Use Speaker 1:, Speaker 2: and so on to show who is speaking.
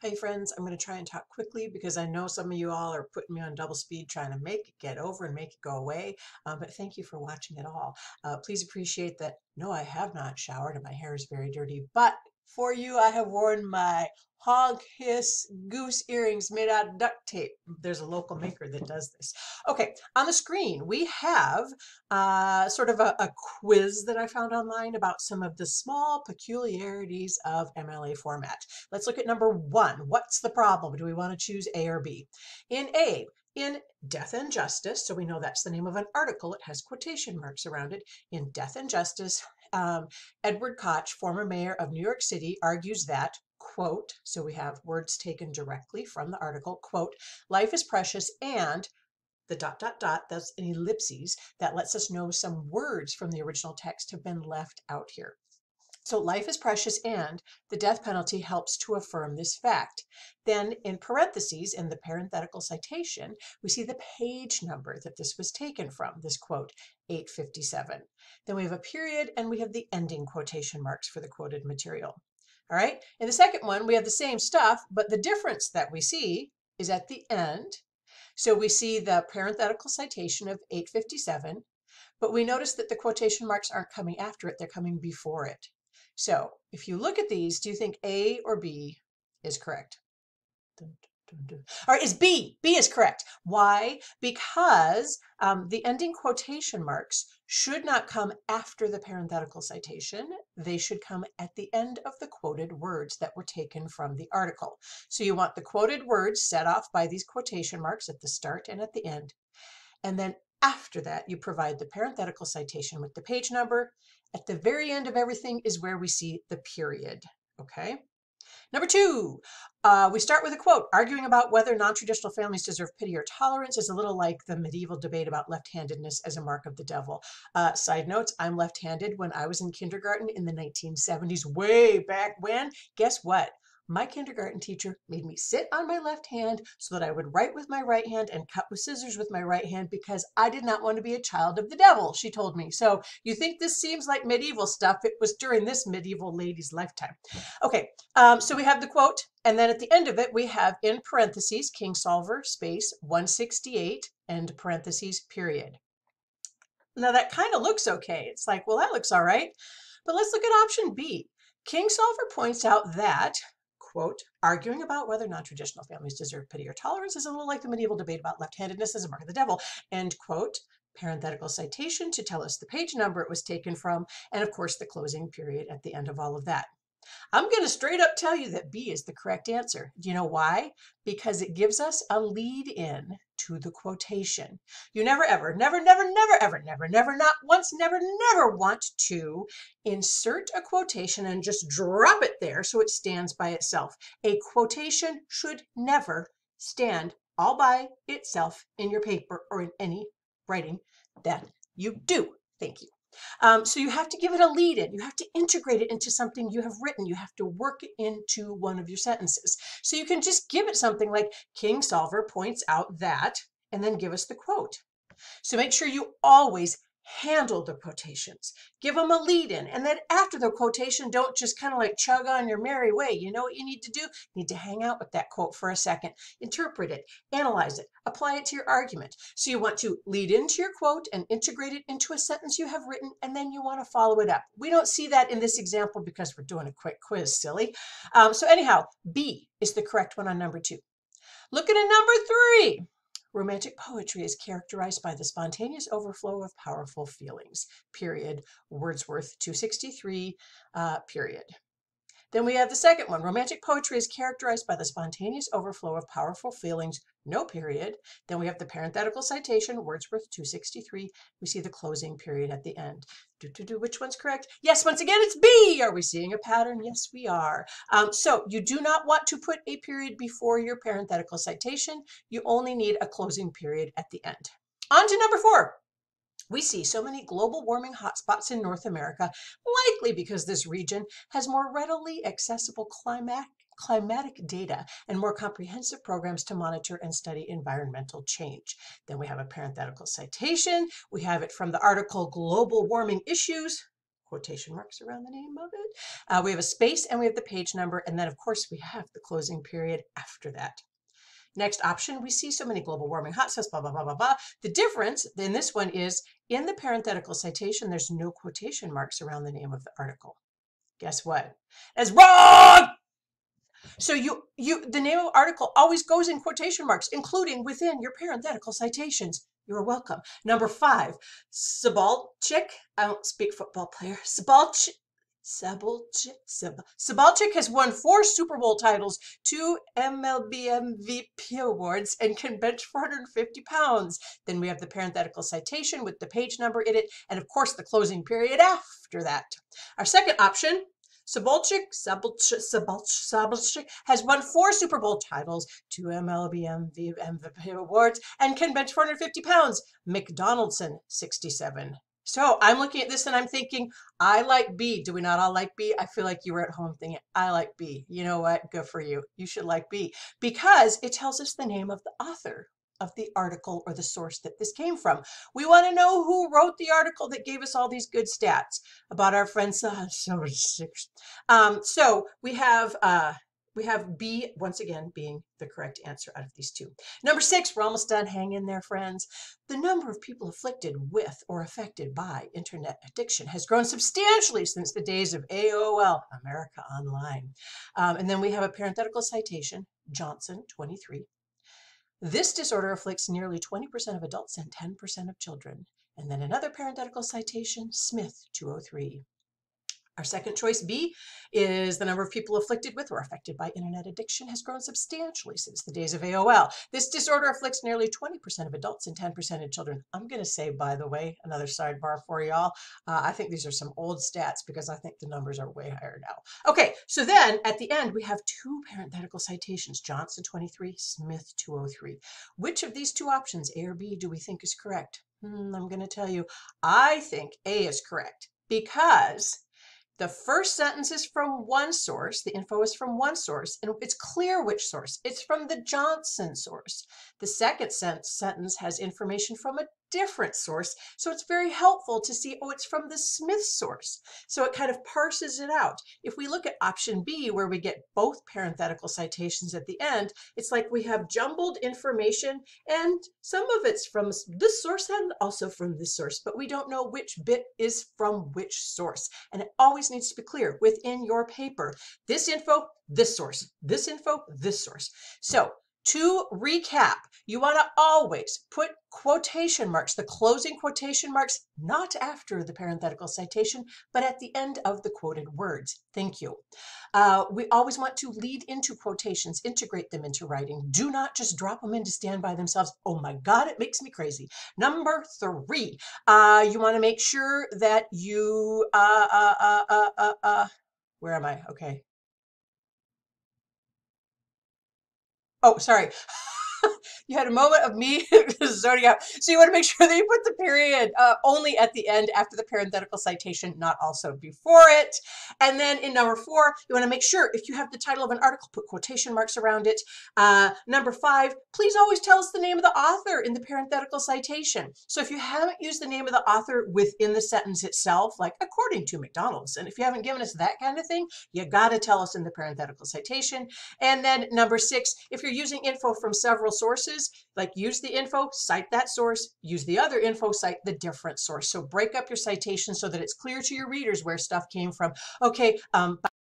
Speaker 1: Hey friends, I'm going to try and talk quickly because I know some of you all are putting me on double speed trying to make it get over and make it go away. But thank you for watching it all. Please appreciate that. No, I have not showered and my hair is very dirty. But for you, I have worn my honk hiss goose earrings made out of duct tape. There's a local maker that does this. Okay, on the screen we have sort of a quiz that I found online about some of the small peculiarities of MLA format. Let's look at number 1. What's the problem? Do we want to choose A or B? In A, in Death and Justice, so we know that's the name of an article, it has quotation marks around it. In Death and Justice, Edward Koch, former mayor of New York City, argues that, quote, so we have words taken directly from the article, quote, life is precious and the dot, dot, dot, that's an ellipses that lets us know some words from the original text have been left out here. So life is precious and the death penalty helps to affirm this fact. Then in parentheses, in the parenthetical citation, we see the page number that this was taken from, this quote, 857. Then we have a period and we have the ending quotation marks for the quoted material. All right, in the second one, we have the same stuff, but the difference that we see is at the end. So we see the parenthetical citation of 857, but we notice that the quotation marks aren't coming after it, they're coming before it. So if you look at these, do you think A or B is correct? Dun, dun, dun. All right, is B. B is correct. Why? Because the ending quotation marks should not come after the parenthetical citation. They should come at the end of the quoted words that were taken from the article. So you want the quoted words set off by these quotation marks at the start and at the end. And then after that, you provide the parenthetical citation with the page number. At the very end of everything is where we see the period, okay? Number 2, we start with a quote. Arguing about whether non-traditional families deserve pity or tolerance is a little like the medieval debate about left-handedness as a mark of the devil. Side notes, I'm left-handed. When I was in kindergarten in the 1970s, way back when, guess what? My kindergarten teacher made me sit on my left hand so that I would write with my right hand and cut with scissors with my right hand because I did not want to be a child of the devil, she told me. So you think this seems like medieval stuff? It was during this medieval lady's lifetime. Okay, so we have the quote, and then at the end of it, we have in parentheses, Kingsolver, space, 168, end parentheses, period. Now that kind of looks okay. It's like, well, that looks all right. But let's look at option B. Kingsolver points out that, quote, arguing about whether non-traditional families deserve pity or tolerance is a little like the medieval debate about left-handedness as a mark of the devil, end quote. Parenthetical citation to tell us the page number it was taken from, and of course the closing period at the end of all of that. I'm going to straight up tell you that B is the correct answer. Do you know why? Because it gives us a lead in to the quotation. You never, ever, never, never, never, ever, never, never, not once, never, never want to insert a quotation and just drop it there so it stands by itself. A quotation should never stand all by itself in your paper or in any writing that you do. Thank you. So you have to give it a lead in. You have to integrate it into something you have written. You have to work it into one of your sentences. So you can just give it something like Kingsolver points out that, and then give us the quote. So make sure you always handle the quotations. Give them a lead in. And then after the quotation, don't just kind of like chug on your merry way. You know what you need to do? You need to hang out with that quote for a second. Interpret it, analyze it, apply it to your argument. So you want to lead into your quote and integrate it into a sentence you have written, and then you want to follow it up. We don't see that in this example because we're doing a quick quiz, silly. So anyhow, B is the correct one on number 2. Looking at number 3. Romantic poetry is characterized by the spontaneous overflow of powerful feelings, period. Wordsworth, 263, period. Then we have the second one. Romantic poetry is characterized by the spontaneous overflow of powerful feelings, no period. Then we have the parenthetical citation, Wordsworth 263. We see the closing period at the end. Which one's correct? Yes, once again, it's B. Are we seeing a pattern? Yes, we are. So you do not want to put a period before your parenthetical citation. You only need a closing period at the end. On to number 4. We see so many global warming hotspots in North America, likely because this region has more readily accessible climatic data and more comprehensive programs to monitor and study environmental change. Then we have a parenthetical citation. We have it from the article Global Warming Issues, quotation marks around the name of it. We have a space and we have the page number. And then, of course, we have the closing period after that. Next option, we see so many global warming hotspots, blah, blah, blah, blah, blah. The difference in this one is in the parenthetical citation, there's no quotation marks around the name of the article. Guess what? That's wrong! So the name of the article always goes in quotation marks, including within your parenthetical citations. You're welcome. Number 5, Sabalchik. I don't speak football player. Sabalchik has won 4 Super Bowl titles, 2 MLB MVP awards, and can bench 450 pounds. Then we have the parenthetical citation with the page number in it, and of course the closing period after that. Our second option, Sabalchik has won 4 Super Bowl titles, 2 MLB MVP awards, and can bench 450 pounds. McDonaldson, 67. So I'm looking at this and I'm thinking, I like B. Do we not all like B? I feel like you were at home thinking, I like B. You know what? Good for you. You should like B because it tells us the name of the author of the article or the source that this came from. We want to know who wrote the article that gave us all these good stats about our friends. So we have B, once again, being the correct answer out of these 2. Number 6, we're almost done. Hang in there, friends. The number of people afflicted with or affected by internet addiction has grown substantially since the days of AOL, America Online. And then we have a parenthetical citation, Johnson, 23. This disorder afflicts nearly 20% of adults and 10% of children. And then another parenthetical citation, Smith, 203. Our second choice, B, is the number of people afflicted with or affected by internet addiction has grown substantially since the days of AOL. This disorder afflicts nearly 20% of adults and 10% of children. I'm going to say, by the way, another sidebar for y'all. I think these are some old stats because I think the numbers are way higher now. Okay, so then at the end, we have 2 parenthetical citations, Johnson 23, Smith 203. Which of these 2 options, A or B, do we think is correct? I'm going to tell you, I think A is correct because the first sentence is from one source. The info is from one source, and it's clear which source. It's from the Johnson source. The second sentence has information from a different source, so it's very helpful to see, oh, it's from the Smith source. So it kind of parses it out. If we look at option B, where we get both parenthetical citations at the end, it's like we have jumbled information, and some of it's from this source and also from this source, but we don't know which bit is from which source. And it always needs to be clear within your paper. This info, this source. This info, this source. So to recap, you want to always put quotation marks, the closing quotation marks, not after the parenthetical citation, but at the end of the quoted words. Thank you. We always want to lead into quotations, integrate them into writing. Do not just drop them in to stand by themselves. Oh my God, it makes me crazy. Number 3, you want to make sure that you, where am I? Okay. Oh, sorry. You had a moment of me zoning out. So you want to make sure that you put the period only at the end after the parenthetical citation, not also before it. And then in number 4, you want to make sure if you have the title of an article, put quotation marks around it. Number 5, please always tell us the name of the author in the parenthetical citation. So if you haven't used the name of the author within the sentence itself, like according to McDonald's, and if you haven't given us that kind of thing, you got to tell us in the parenthetical citation. And then number 6, if you're using info from several sources, like use the info, cite that source, use the other info, cite the different source. So break up your citation so that it's clear to your readers where stuff came from. Okay,